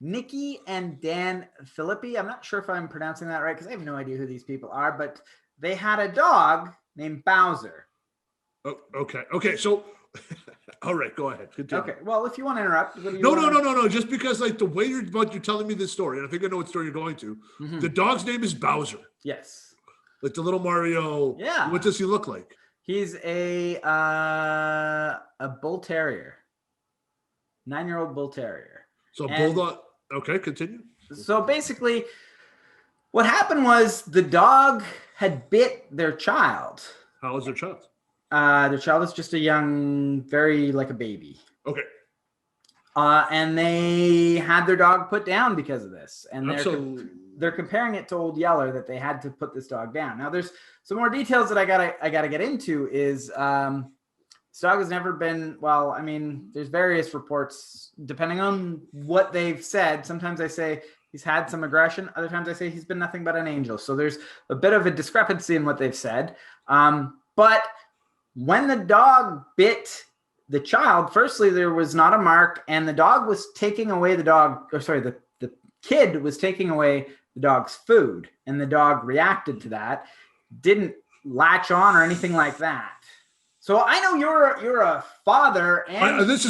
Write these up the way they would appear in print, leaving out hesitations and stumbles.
Nikki and Dan Phillippi. I'm not sure if I'm pronouncing that right because I have no idea who these people are, but they had a dog named Bowser. Oh, okay. So, all right, go ahead. Continue. Okay. Well, if you want to interrupt, what do you No. Just because like the way you're telling me this story, and I think I know what story you're going to. Mm-hmm. The dog's name is Bowser. Yes. Like the little Mario. Yeah. What does he look like? He's a bull terrier. 9-year-old bull terrier. So bulldog. Okay, continue. So basically, what happened was the dog had bit their child. How is their child? Their child is just a young, very like a baby. Okay. And they had their dog put down because of this. And they're comparing it to Old Yeller that they had to put this dog down. Now there's some more details that I gotta get into is this dog has never been, well, I mean, there's various reports depending on what they've said. Sometimes I say he's had some aggression. Other times I say he's been nothing but an angel. So there's a bit of a discrepancy in what they've said. But when the dog bit the child, firstly, there was not a mark, and the dog was taking away the kid was taking away the dog's food, and the dog reacted to that, didn't latch on or anything like that. So I know you're a father, and this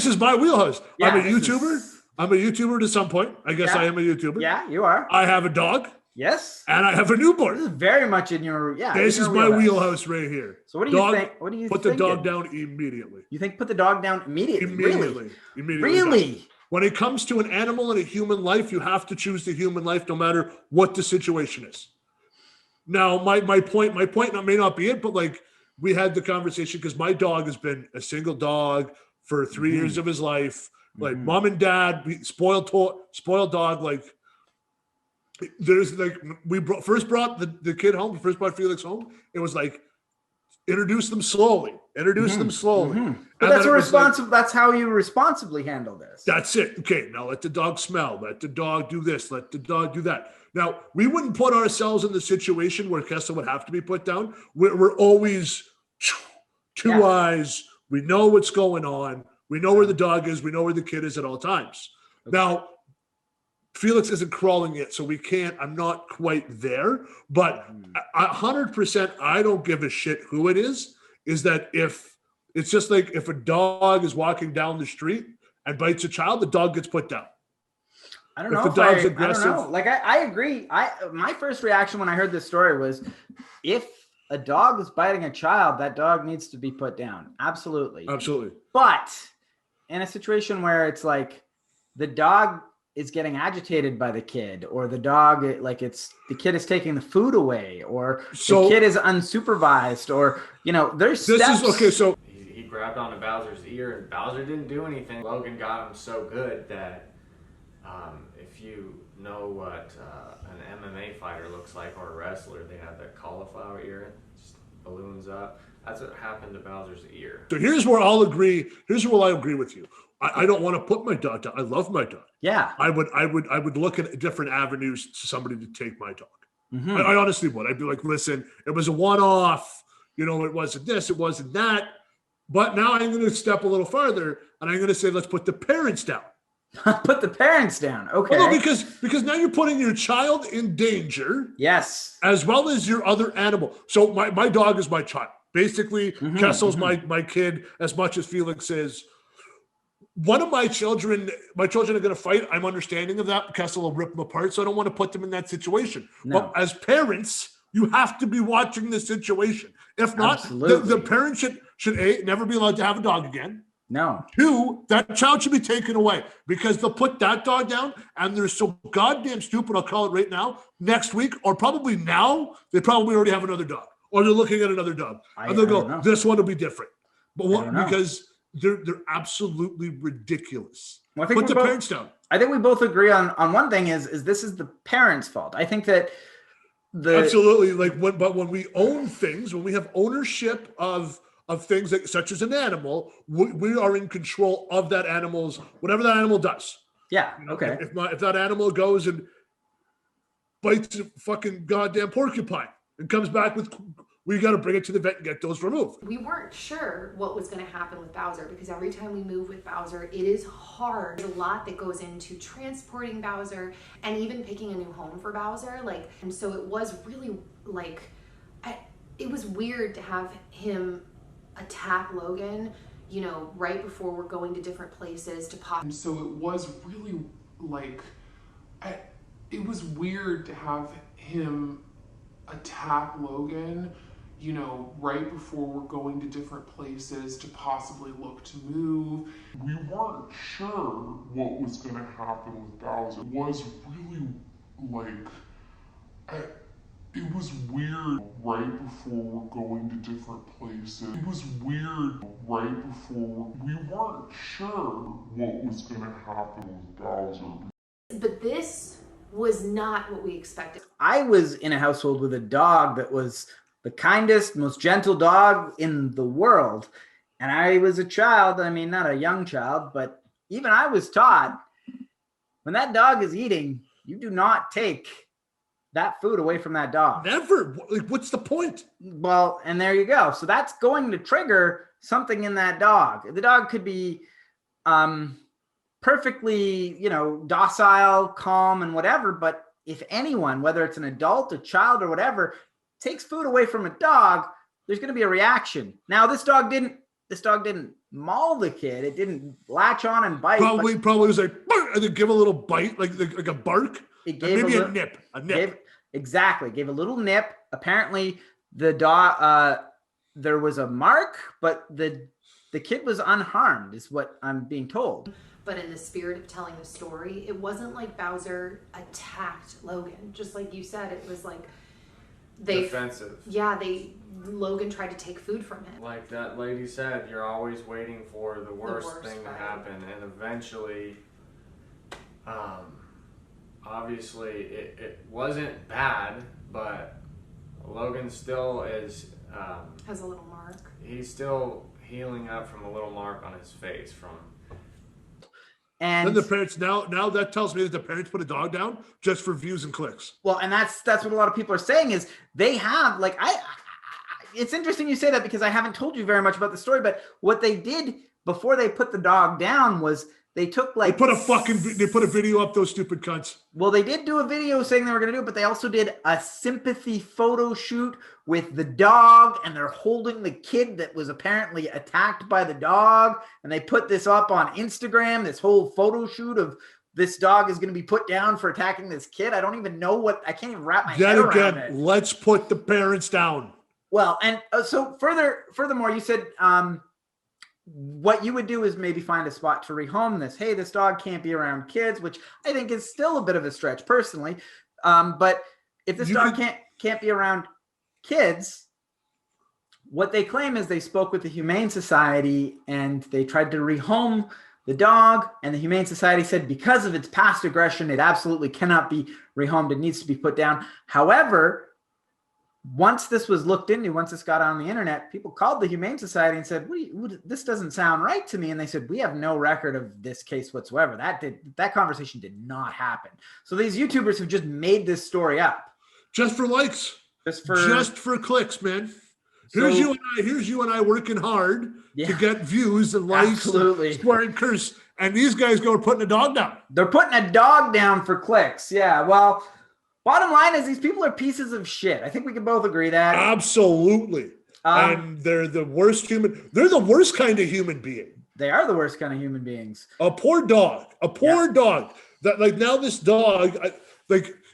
is my wheelhouse. Yeah, I'm a YouTuber. I'm a YouTuber to some point. I guess I am a YouTuber. Yeah, you are. I have a dog. Yes. And I have a newborn. This is very much in your This is my wheelhouse right here. So what do you think? What do you put the dog down immediately? You think put the dog down immediately? Immediately. Really? When it comes to an animal and a human life, you have to choose the human life no matter what the situation is. Now, my point may not be it, but like we had the conversation because my dog has been a single dog for 3 years of his life. Like mom and dad, spoiled dog, like there's like first brought the kid home, first brought Felix home. It was like introduce them slowly. But that's that's how you responsibly handle this. That's it. Okay, now let the dog smell. Let the dog do this. Let the dog do that. Now we wouldn't put ourselves in the situation where Kessel would have to be put down. We're always two eyes. We know what's going on. We know where the dog is. We know where the kid is at all times. Okay. Now, Felix isn't crawling yet, so we can't. I'm not quite there, but 100%, I don't give a shit who it is. Is that if it's just like if a dog is walking down the street and bites a child, the dog gets put down. I don't know. If the dog's aggressive, I don't know. Like I agree. My first reaction when I heard this story was, if a dog is biting a child, that dog needs to be put down. Absolutely. But in a situation where it's like the dog is getting agitated by the kid, or the dog, like the kid is taking the food away, or the kid is unsupervised, or there's steps. Okay. So he grabbed onto Bowser's ear, and Bowser didn't do anything. Logan got him so good that if you know what an MMA fighter looks like, or a wrestler, they have that cauliflower ear, just balloons up. That's what happened to Bowser's ear. So here's where I'll agree. Here's where I agree with you. I don't want to put my dog down. I love my dog. Yeah. I would look at different avenues to somebody to take my dog. I honestly would. I'd be like, listen, it was a one-off. It wasn't this, it wasn't that. But now I'm going to step a little farther, and I'm going to say, let's put the parents down. Put the parents down. Okay. Well, no, because now you're putting your child in danger. Yes. As well as your other animal. So my dog is my child. Basically, Kessel's my kid as much as Felix is. One of my children are going to fight. I'm understanding of that. Kessel will rip them apart. So I don't want to put them in that situation. No. But as parents, you have to be watching the situation. If not, the parent should A, never be allowed to have a dog again. No. 2, that child should be taken away because they'll put that dog down, and they're so goddamn stupid, I'll call it right now, next week, or probably now, they probably already have another dog, or they're looking at another dog. And they'll go, this one will be different. But because they're absolutely ridiculous. Well, put the parents down. I think we both agree on one thing is this is the parents' fault. I think that absolutely, like when we own things, when we have ownership of things such as an animal, we are in control of that animal's whatever that animal does. Yeah. Okay. If that animal goes and bites a fucking goddamn porcupine and comes back with we got to bring it to the vet and get those removed. We weren't sure what was going to happen with Bowser because every time we move with Bowser, it is hard. There's a lot that goes into transporting Bowser and even picking a new home for Bowser. And so it was really it was weird to have him attack Logan, you know, right before we're going to different places to pop. And so it was really it was weird to have him attack Logan, you know, right before we're going to different places to possibly look to move. We weren't sure what was going to happen with Bowser. It was really it was weird right before we're going to different places. It was weird right before we weren't sure what was going to happen with Bowser. But this was not what we expected. I was in a household with a dog that was the kindest, most gentle dog in the world. And I was a child, I mean, not a young child, but even I was taught when that dog is eating, you do not take that food away from that dog. Never. Like, what's the point? Well, and there you go. So that's going to trigger something in that dog. The dog could be perfectly, you know, docile, calm, and whatever. But if anyone, whether it's an adult, a child, or whatever, takes food away from a dog, there's going to be a reaction. Now, this dog didn't maul the kid. It didn't latch on and bite. Probably was like, and then give a little bite, like a bark. It gave maybe a nip. Gave a little nip. Apparently, the dog, there was a mark, but the kid was unharmed, is what I'm being told. But in the spirit of telling the story, it wasn't like Bowser attacked Logan. Just like you said, it was like defensive. Yeah, Logan tried to take food from him. Like that lady said, you're always waiting for the worst thing to happen, and eventually, obviously it wasn't bad, but Logan still is has a little mark. He's still healing up from a little mark on his face from. And then the parents now that tells me that the parents put a dog down just for views and clicks. Well, and that's what a lot of people are saying is they have it's interesting you say that because I haven't told you very much about the story, but what they did before they put the dog down was they took they put a video up, those stupid cunts. Well, they did do a video saying they were going to do it, but they also did a sympathy photo shoot with the dog, and they're holding the kid that was apparently attacked by the dog, and they put this up on Instagram, this whole photo shoot of this dog is going to be put down for attacking this kid. I don't even know I can't even wrap my head around it. Let's put the parents down. Well, and so furthermore, you said what you would do is maybe find a spot to rehome this. Hey, this dog can't be around kids, which I think is still a bit of a stretch personally. But if this dog can't be around kids, what they claim is they spoke with the Humane Society and they tried to rehome the dog, and the Humane Society said because of its past aggression, it absolutely cannot be rehomed. It needs to be put down. However, once this was looked into, once this got on the internet, people called the Humane Society and said, this doesn't sound right to me. And they said, we have no record of this case whatsoever. That conversation did not happen. So these YouTubers have just made this story up. Just for likes. Just for clicks, man. Here's you and I working hard to get views and likes. Absolutely. And swear and curse. And these guys go putting a dog down. They're putting a dog down for clicks. Yeah, well, bottom line is these people are pieces of shit. I think we can both agree that. Absolutely. And they're the worst they're the worst kind of human being. They are the worst kind of human beings. A poor dog. Dog. That now this dog,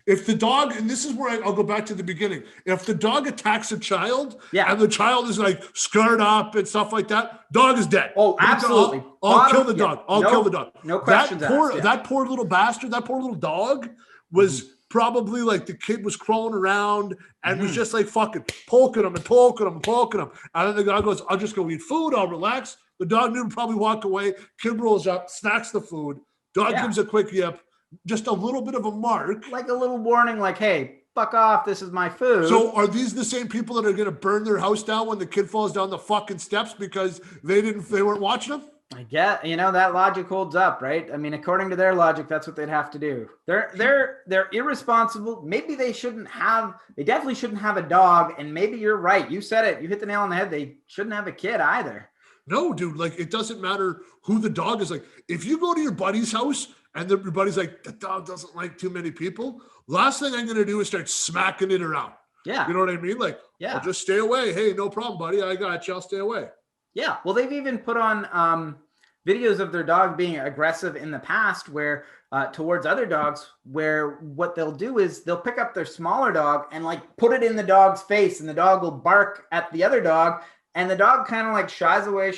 if the dog, and this is where I'll go back to the beginning. If the dog attacks a child and the child is scarred up and stuff like that, dog is dead. Oh, absolutely. I'll kill the dog. I'll kill the dog. No questions asked. That poor little bastard, that poor little dog was probably the kid was crawling around and was just fucking poking him. And then the guy goes, I'll just go eat food. I'll relax. The dog didn't probably walk away. Kid rolls up, snacks the food. Dog gives a quick yip. Just a little bit of a mark. Like a little warning, hey, fuck off, this is my food. So are these the same people that are going to burn their house down when the kid falls down the fucking steps because they weren't watching them? I get, that logic holds up, right? I mean, according to their logic, that's what they'd have to do. They're irresponsible. Maybe they definitely shouldn't have a dog. And maybe you're right. You said it. You hit the nail on the head. They shouldn't have a kid either. No, dude, like it doesn't matter who the dog is. Like if you go to your buddy's house and your buddy's like, the dog doesn't like too many people, last thing I'm going to do is start smacking it around. Yeah. You know what I mean? Like, yeah. I'll just stay away. Hey, no problem, buddy. I got you. I'll stay away. Yeah. Well, they've even put on videos of their dog being aggressive in the past where towards other dogs, where what they'll do is they'll pick up their smaller dog and like put it in the dog's face, and the dog will bark at the other dog, and the dog kind of like shies away,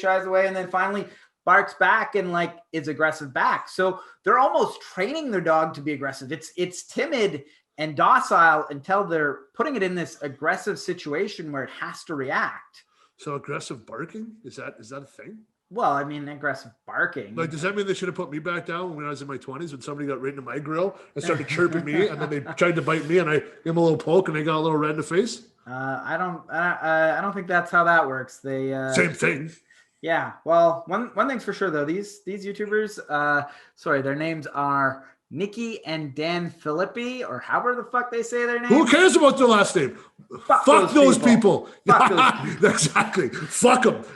and then finally barks back and like is aggressive back. So they're almost training their dog to be aggressive. It's timid and docile until they're putting it in this aggressive situation where it has to react. So aggressive barking, is that a thing? Well, I mean, aggressive barking. Like, does that mean they should have put me back down when I was in my 20s when somebody got right into my grill and started chirping me, and then they tried to bite me, and I gave them a little poke, and they got a little red in the face? I don't think that's how that works. They same thing. Yeah. Well, one thing's for sure though, these YouTubers, their names are Nikki and Dan Phillippi, or however the fuck they say their name. Who cares about their last name? Fuck those people. Fuck those people. Exactly. Fuck them.